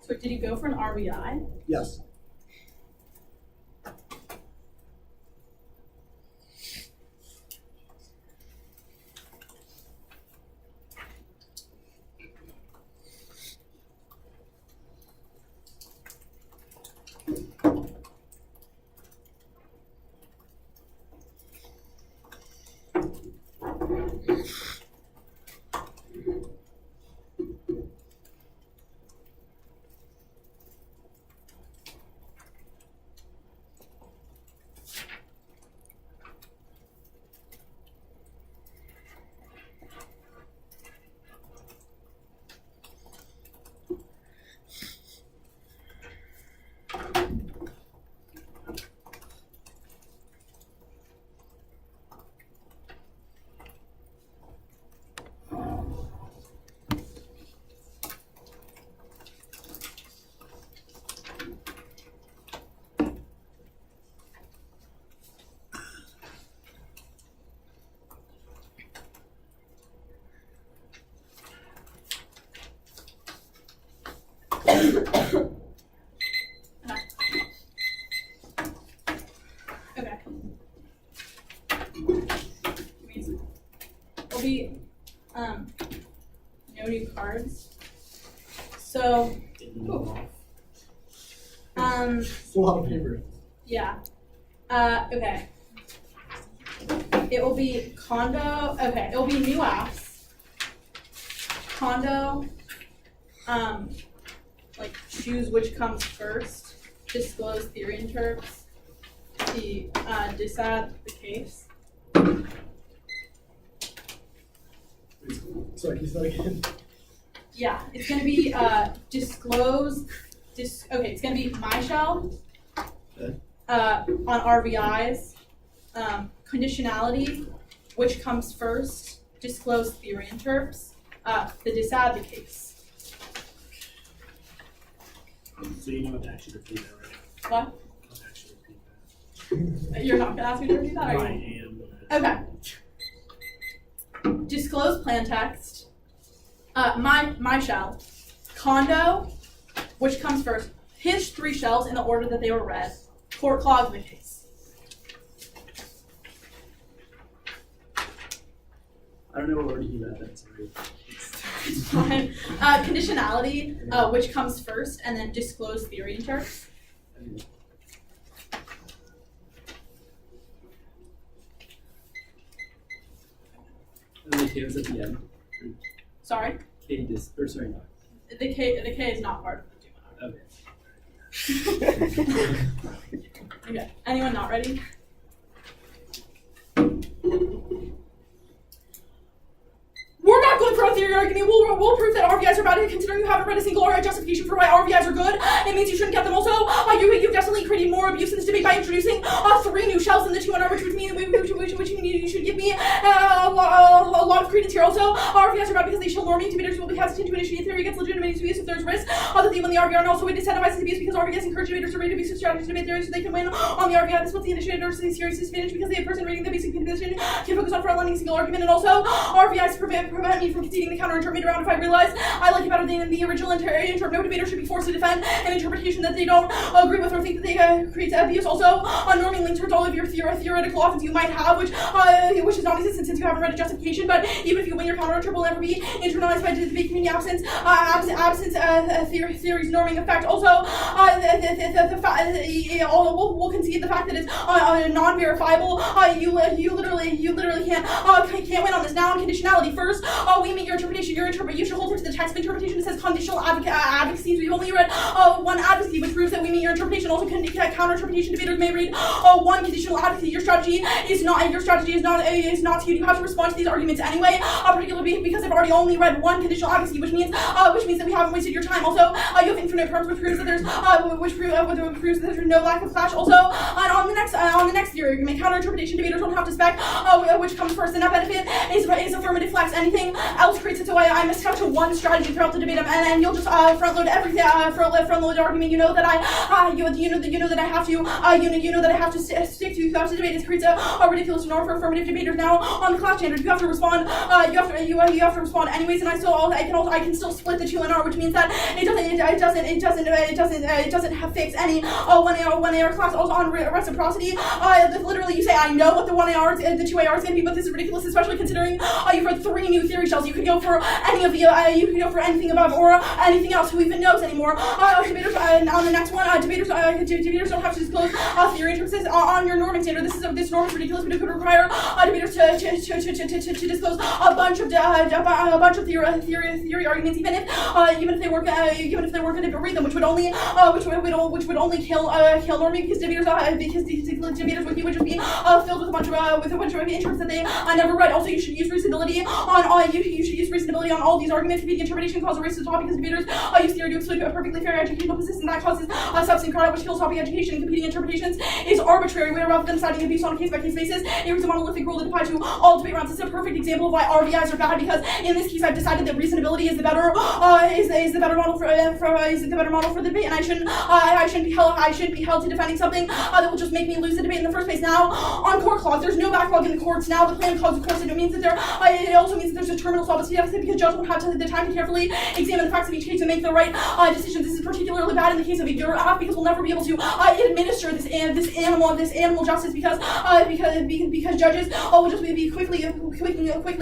So did you go for an RBI? Yes. Okay. Amazing. There'll be no new cards. So It's a lot of paper. yeah. Okay. It will be condo. Okay, it will be new apps. condo, like choose which comes first, disclose theory in terms, decide the case. Sorry, can you say that again? Yeah, it's gonna be disclose. Okay, it's gonna be my shell on RVIs, conditionality, which comes first, disclose theory in terms, the decide the case. So you know what to actually repeat that, right? What? I'll actually repeat that. You're not gonna ask me to repeat that, No, are I you? am. Okay. Disclose plan text. My shell. Condo, which comes first. His 3 shells in the order that they were read. Court clause the case. I don't know what word you read that, sorry. Fine. Conditionality, which comes first, and then disclose theory in terms. And the K was at the end. Sorry? Sorry, no. The K is not part of the Okay. Okay. Anyone not ready? We're not going for a theory argument. We'll prove that RVIs are bad. Considering you haven't read a single justification for why RVIs are good, it means you shouldn't get them. Also, you've definitely created more abuse in this debate by introducing 3 new shells in the 2 which would mean you should give me a lot of credence here. Also, RVIs are bad because they show norming. Debaters will be hesitant to initiate theory against legitimate abuse if there's risk. The theme on the RVI, and also it incentivizes abuse because RVIs encourage debaters to rate abusive strategies to debate theory so they can win on the RVI. This puts the initiator to serious disadvantage because the person rating the basic position can focus on front-running a single argument, and also RVIs prevent me from conceding the counter-intermediate round if I realize I like it better than the original interp. No debater should be forced to defend an interpretation that they don't agree with or think that they create abuse. Also, norming links towards all of your theoretical offense you might have, which is non-existent since you haven't read a justification. But even if you win, your counter-interp will never be internalized by the debate community absence theory's norming effect. Also, we'll concede the fact that it's non-verifiable. You literally can't win on this. Now, on conditionality, first, we meet your interpretation. You should hold her to the text of interpretation. It says conditional advocacy. We've only read 1 advocacy, which proves that we meet your interpretation. Also, counter-interpretation debaters may read 1 conditional advocacy. Your strategy is not skewed. You have to respond to these arguments anyway, particularly because I've already only read 1 conditional advocacy, which means that we haven't wasted your time. Also, you have infinite terms, which proves that there's no lack of clash. Also, and on the next theory argument, counter-interpretation debaters don't have to spec which comes first. The net benefit is affirmative flex. Anything else creates it, so I must have to 1 strategy throughout the debate, and then you'll just front load everything. Front load argument. You know that I have to stick to throughout the debate. It creates a ridiculous norm for affirmative debaters. Now on the class standard, you have to respond. You have to respond anyways, and I can still split the 2 and R, which means that it doesn't have fix any 1AR class. Also on reciprocity, literally you say I know what the 1AR the 2AR is going to be, but this is ridiculous, especially considering you've read 3 new theory shells. You could go for any of the you could go for anything above or anything else. Who even knows anymore? Debaters on the next one, debaters don't have to disclose theory interpretation on your norming standard. This norm is ridiculous, but it could require debaters to disclose a bunch of theory arguments, even if they weren't going to read them, which would only kill norming because debaters would just be filled with a bunch of interprets that they never read. Also, you should use reasonability on all these arguments. Repeating interpretation causes a racist topic because debaters use theory to exclude a perfectly fair educational position that causes substantive crowd, which kills topic education. Competing interpretations is arbitrary. Rather than deciding abuse on a case-by-case basis, it was a monolithic rule that applies to all debate rounds. This is a perfect example of why RVIs are bad, because in this case I've decided that reasonability is the better model for the debate, and I shouldn't be held to defending something that will just make me lose the debate in the first place. Now on court clause, there's no backlog in the courts. Now the plan clause, of course, it means that it also means that there's a terminal solvency deficit because judges won't have the time to carefully examine the facts of each case and make the right decisions. This is particularly bad in the case of a Euro because we'll never be able to administer this animal justice because judges will just be quickly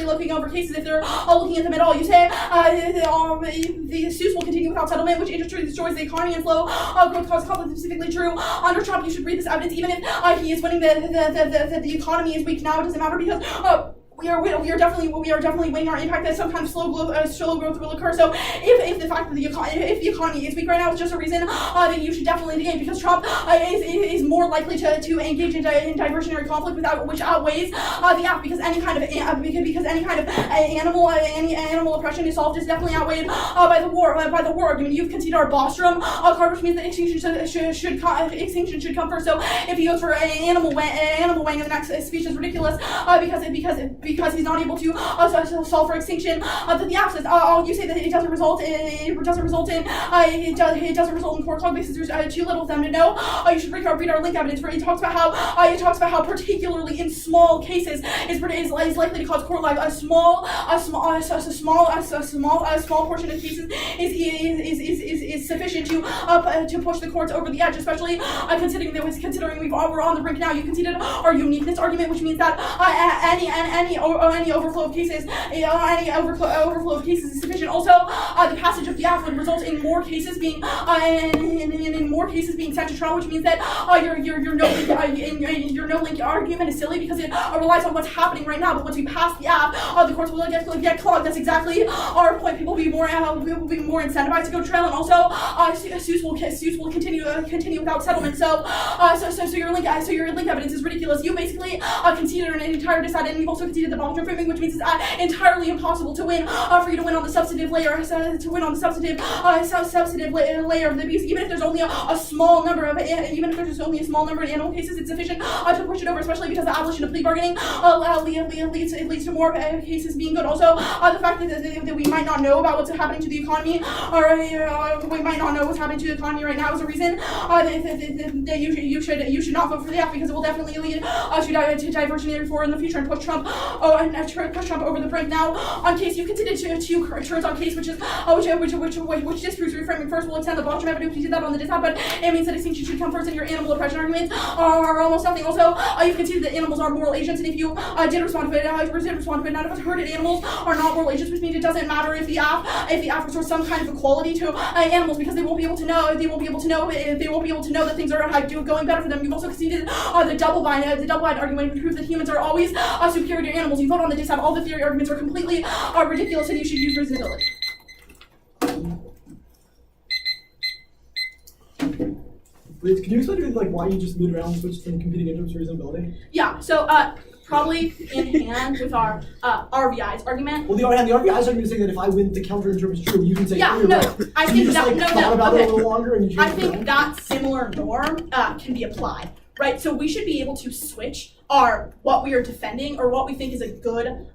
looking over cases if they're looking at them at all. You say the suits will continue without settlement, which destroys the economy and slow growth causes conflict. Specifically true under Trump. You should read this evidence even if he is winning. The economy is weak now. It doesn't matter because we are definitely weighing our impact that some kind of slow growth will occur. So if the fact that the economy is weak right now is just a reason, then you should definitely engage, because Trump is more likely to engage in diversionary conflict which outweighs the act, because any kind of animal oppression is solved is definitely outweighed by the war argument. You've conceded our Bostrom card, which means that extinction should come first. So if he goes for animal weighing in the next speech is ridiculous because he's not able to solve for extinction. The absence. You say that it doesn't result in core cog because there's too little of them to know. You should read our link evidence where it talks about how particularly in small cases is likely to cause core lag. A small portion of cases is sufficient to push the courts over the edge, especially considering we're on the brink now. You conceded our uniqueness argument, which means that any overflow of cases is sufficient. Also, the passage of the act would result in more cases being sent to trial, which means that your no link argument is silly because it relies on what's happening right now. But once we pass the act, the courts will get clogged. That's exactly our point. People will be more incentivized to go to trial, and also suits will continue without settlement. So your link evidence is ridiculous. You basically conceded an entire dissent, and you've also conceded the Bostrom framing, which means it's entirely impossible to win for you to win on the substantive layer layer of the abuse. Even if there's only a small number of animal cases, it's sufficient to push it over, especially because the abolition of plea bargaining leads to more cases being good. Also, the fact that we might not know about what's happening to the economy, or we might not know what's happening to the economy right now is a reason that you should not vote for the act, because it will definitely lead to diversionary reform in the future and push Trump over the brink. Now, on case, you considered two turns on case, which disproves reframing. First, we'll extend the Bostrom evidence. We did that on the dissent, but it means that extinction should come first, and your animal oppression arguments are almost nothing. Also, you've conceded that animals are moral agents, and if you did respond to it, none of us heard it. Animals are not moral agents, which means it doesn't matter if the app restores some kind of equality to animals, because they won't be able to know that things are going better for them. You've also conceded the double bind argument, which proves that humans are always superior to animals. You vote on the dissent. All the theory arguments are completely ridiculous, and you should use reasonability. Wait, can you explain to me why you just moved around and switched from competing interests to reasonability? Yeah, so probably in hand with our RVI's argument. Well, the RVI's argument is saying that if I win, the counter interpret's true. You can say I think that that similar norm can be applied, right? So we should be able to switch what we are defending or what we think is a good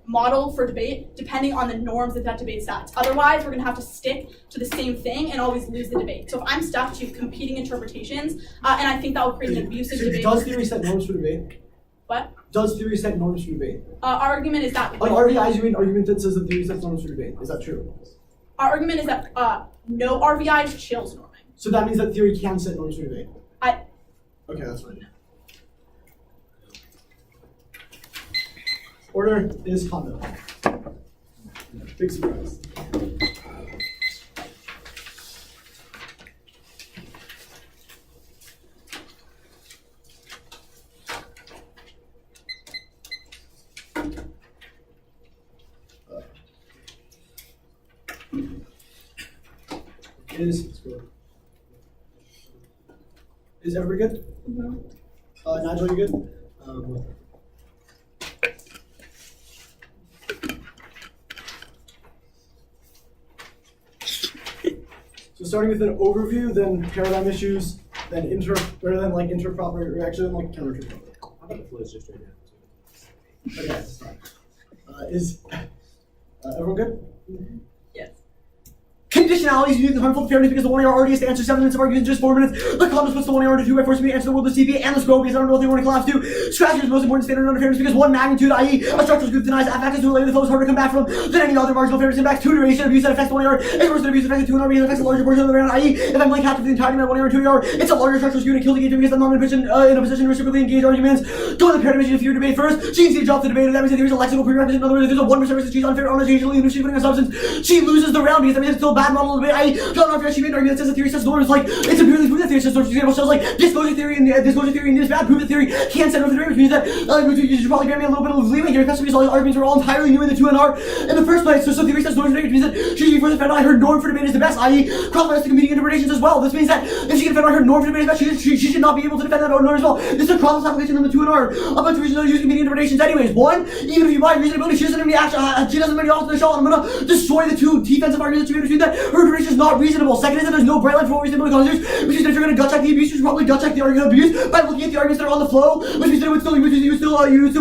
model for debate, depending on the norms that debate sets. Otherwise, we're going to have to stick to the same thing and always lose the debate. So if I'm stuck to competing interpretations, and I think that will create an abusive debate. Does theory set norms for debate? What? Does theory set norms for debate? Our argument is that... RVI's argument that says that theory sets norms for debate. Is that true? Our argument is that no RVI's chills norming. So that means that theory can set norms for debate? Okay, that's fine. Order is conduct. Big surprise. Is everybody good? Mm-hmm. Nigel, you good? So starting with an overview, then paradigm issues, then inter-proper reaction, then counter-proper. How about the flows just right now? Okay, that's fine. Is everyone good? Mm-hmm. Yes. Conditionalities unique and harmful to fairness because the 1 hour already has to answer 7 minutes of argument in just 4 minutes. The columnist puts the 1 hour to 2 by forcing me to answer the world of CP and the scope because I don't know what they want to collapse to. Strategy is the most important standard under fairness because 1 magnitude, i.e. a structural group denies F access to a layer the flow is harder to come back from than any other marginal fairness impacts. 2 duration abuse that affects the 1 hour is worse than abuse that affects the 2 hour because it affects a larger portion of the round, i.e. if I'm like captive the entirety of my 1 hour 2 hour, it's a larger structural skew to kill the engagement because I'm not in a position to reciprocally engage arguments. Go to the paradigm issue of fear debate first. She needs to drop the debate, and that means that there's a lexical prerequisite. In other words, if there's a 1% versus she's unfair on occasionally, even if she's winning a substance, she loses the round because that means it's still bad bad model of debate. John Arthur, she made an argument that says the theory says norms like it's a purely proven theory says norms. For example, shows like disclosure theory and this bad proof the theory can't set norms, which means that you should probably grant me a little bit of leeway here, especially because all the arguments are all entirely new in the 2 and R in the first place. So theory says norms, which means that she should be further defended. I heard norm for debate is the best, i.e. cross-bias to competing interpretations as well. This means that if she can defend I heard norm for debate is the best, she should not be able to defend that norm as well. This is a cross application in the 2 and R. A bunch of reasons are using competing interpretations anyways. One, even if you buy reasonability, she doesn't have any action. She doesn't have any offensive shot. I'm gonna destroy the 2 defensive arguments that you made between that. Her interpretation is not reasonable. Second is that there's no bright line for what reasonability constitutes, which is that if you're gonna gut check the abuse, you should probably gut check the argument of abuse by looking at the arguments that are on the flow, which means that you would still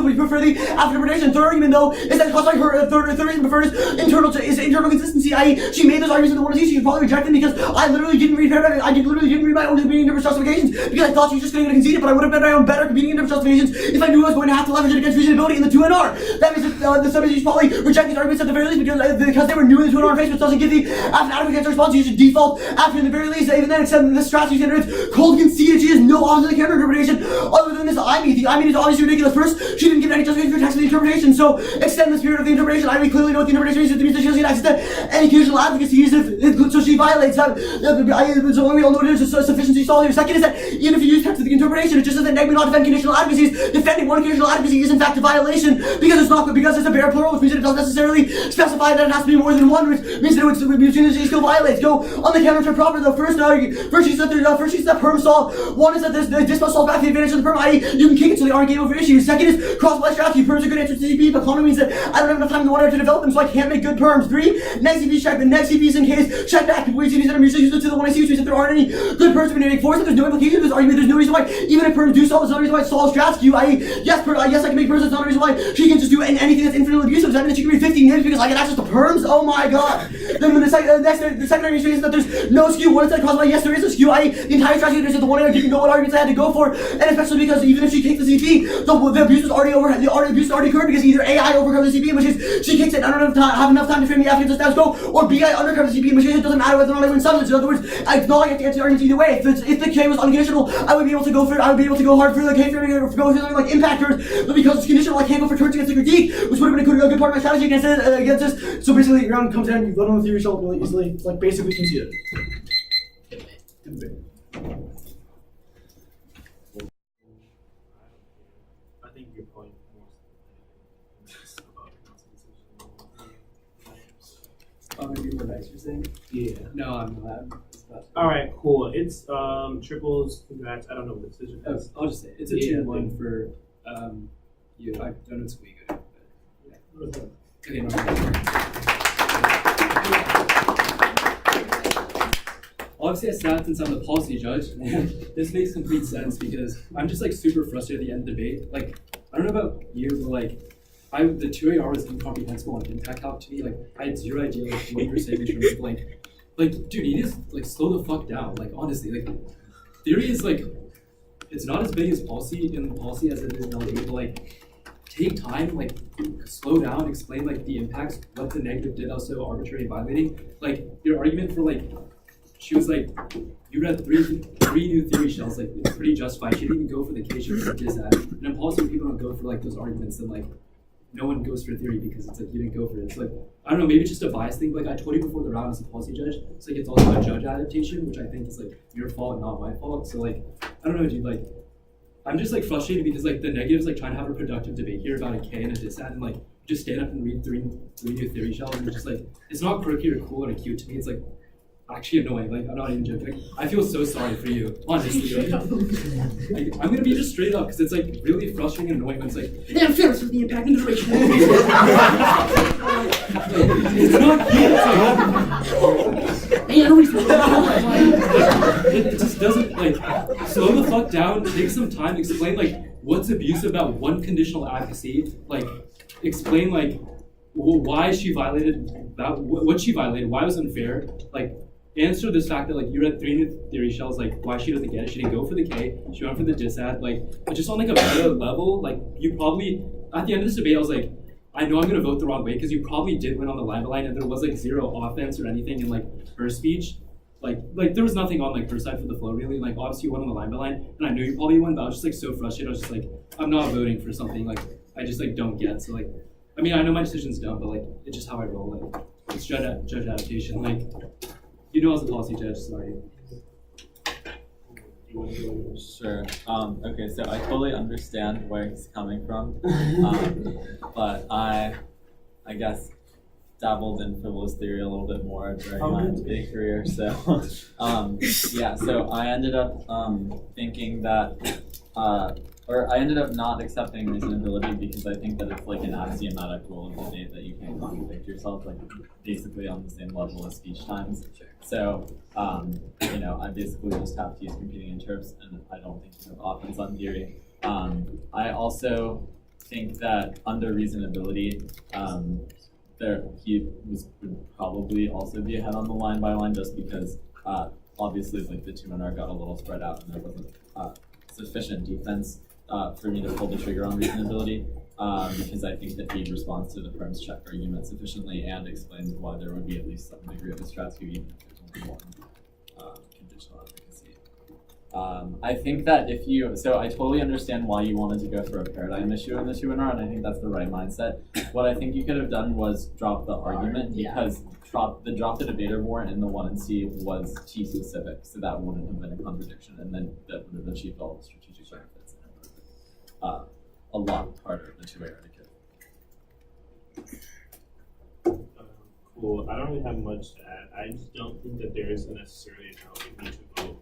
prefer the after interpretation. Third argument though is that because her third reason preferred is internal consistency, i.e. she made those arguments in the 1 and 2, she should probably reject them because I literally didn't read my own competing interpretation justifications because I thought she was just going to concede it, but I would have been my own better competing interpretation justifications if I knew I was going to have to leverage it against reasonability in the 2 and R. That means that the subject should probably reject these arguments at the very least because they were new in the 2 and R phase, which doesn't give the adequate answer response. You should default after in the very least, even then, except in the strategy standards, cold conceded she has no opposite counter interpretation other than this I-mean. The I-mean is obviously ridiculous. First, she didn't give any justification for text of the interpretation, so extend the spirit of the interpretation. I mean, clearly know what the interpretation means. It means that she doesn't get access to any occasional advocacy, so she violates that. So when we all know it is a sufficiency solve here. Second is that even if you use text of the interpretation, it just says that Najmi not defend conditional advocacies. Defending one conditional advocacy is in fact a violation because it's a bare plural, which means that it doesn't necessarily specify that it has to be more than one, which means that it still violates. Go on the counterterm proper though. First she said that perm solve. One is that this must solve back to the advantage of the perm, i.e. you can kick it so they aren't game over issues. Second is cross-bias strategy. Perms are good answers to CP, but common means that I don't have enough time in the 1 hour to develop them, so I can't make good perms. 3, next CPs check the next CPs in case check back people CPs that are mutually useful to the 1 I see, which means that there aren't any good perms to be made. 4, so there's no implication of this argument. There's no reason why even if perms do solve, there's no reason why it solves strategy. I.e. yes I can make perms. There's not a reason why she can just do anything that's infinitely abusive. Does that mean that she can read 15 names because I get access to perms? Oh my god. Then the second argument is that there's no skew. One is that caused by yes there is a skew. I.e. the entire strategy is that the 1 hour didn't know what arguments I had to go for, and especially because even if she kicked the CP, the abuse was already over. The abuse already occurred because either A, I overcomes the CP, in which is she kicks it, I don't have enough time to frame the after the status quo, or B, I undercover the CP, in which it doesn't matter whether or not I win substance. In other words, it's not like I have to answer the arguments either way. If the K was unconditional, I would be able to go hard for the K for something like impact turns, but because it's conditional, I can't go for turns against the critique, which would have been a good part of my strategy against this. So basically, your round comes down, you vote on the theory result really easily, like basically concede it. I think your point more about Maybe more nice, you're saying? yeah. No, I'm not. All right, cool. It's triples. Congrats. I don't know what the decision is. I'll just say it. It's a 2-1 for you. I don't know it's squeak good. But, yeah. Okay, obviously, I sat since I'm the policy judge. This makes complete sense because I'm just like super frustrated at the end of the debate. Like, I don't know about you, but like, the 2AR was incomprehensible on impact calc to me. Like, I had zero idea like what you were saying in terms of like, dude, you just like slow the fuck down. Like, honestly, like, theory is like, it's not as big as policy as it is in LD, but like, take time, like, slow down, explain like the impacts, what the negative did, also arbitrary and violating. Like, your argument for like, she was like, you read three new theory shells, like, it's pretty justified. She didn't even go for the case, she was like, this that. And in policy, people don't go for like those arguments, and like, no one goes for theory because it's like, you didn't go for it. It's like, I don't know, maybe it's just a bias thing. Like, I told you before the round as a policy judge, it's like, it's also a judge adaptation, which I think is like your fault, not my fault. So like, I don't know, dude, like, I'm just like frustrated because like the negatives, like trying to have a productive debate here about a K and a dissat, and like just stand up and read three new theory shells, and it's just like, it's not quirky or cool or cute to me. It's like actually annoying. Like, I'm not even joking. Like, I feel so sorry for you, honestly. Like, I'm gonna be just straight up because it's like really frustrating and annoying when it's like, Yeah, I'm finished with the impact and duration. it's not cute. It just doesn't, like, slow the fuck down, take some time, explain like what's abusive about one conditional advocacy, like explain like why she violated that, what she violated, why it was unfair, like answer this fact that like you read 3 new theory shells, like why she doesn't get it. She didn't go for the K, she went for the dissat, like, but just on like a better level. Like, you probably at the end of this debate I was like, I know I'm gonna vote the wrong way because you probably did win on the line, and there was like zero offense or anything in like her speech. Like there was nothing on like her side for the flow really. Like, obviously you won on the line, and I knew you probably won, but I was just like so frustrated. I was just like, I'm not voting for something like I just like don't get. So like, I mean, I know my decision's dumb, but like it's just how I roll. Like, it's judge adaptation. Like, You know, as a policy judge, sorry. Sure. Okay, so I totally understand where he's coming from, but I guess dabbled in frivolous theory a little bit more during my debate career. So, yeah. So I ended up thinking that, or I ended up not accepting reasonability because I think that it's like an axiomatic rule of debate that you can't contradict yourself, like basically on the same level as speech times. So, you know, I basically just have to use competing interps, and I don't think you have offense on theory. I also think that under reasonability, would probably also be ahead on the line by line, just because obviously like the 2NR got a little spread out and there wasn't sufficient defense for me to pull the trigger on reasonability, because I think that he responds to the firm's check argument sufficiently and explains why there would be at least some degree of a strategy even if there's only one conditional efficacy. I think that so I totally understand why you wanted to go for a paradigm issue in the 2NR, and I think that's the right mindset. What I think you could have done was drop the argument, because drop the debater war in the 1 and C was T specific, so that wouldn't have been a contradiction, and then that would have achieved all the strategic benefits, and it would have been a lot harder than 2A to Cool. I don't really have much to add. I just don't think that there is necessarily an argument to vote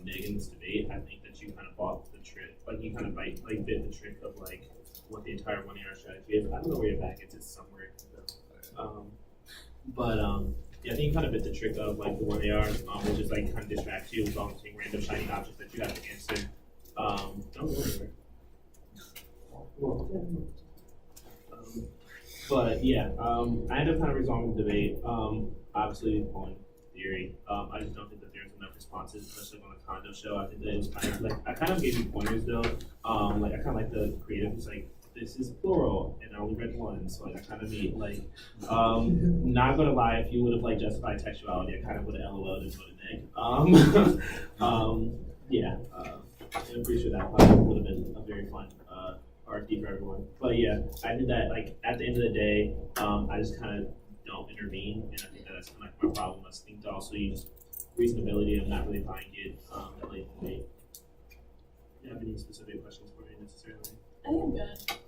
neg in this debate. I think that you kind of bought the trick, like you kind of bit the trick of like what the entire 1AR strategy is. I don't know where your bag is. It's somewhere. Yeah, I think you kind of bit the trick of like the 1AR, which is like kind of distracts you with all the random shiny objects that you have to answer. Don't go anywhere. But yeah, I ended up kind of resolving the debate. Obviously on theory. I just don't think that there's enough responses, especially on the condo show. I think that it was kind of like, I kind of gave you pointers though. Like I kind of like the creative, it's like, this is plural and I only read one, so like I kind of need like, not gonna lie, if you would have like justified textuality, I kind of would have LOL'd and voted neg. Yeah, I'm pretty sure that probably would have been a very fun RFD for everyone. But yeah, I did that like at the end of the day, I just kind of don't intervene, and I think that that's kind of like my problem. I think to also use reasonability. I'm not really buying it that late in the debate. Do you have any specific questions for me necessarily? I think I'm good.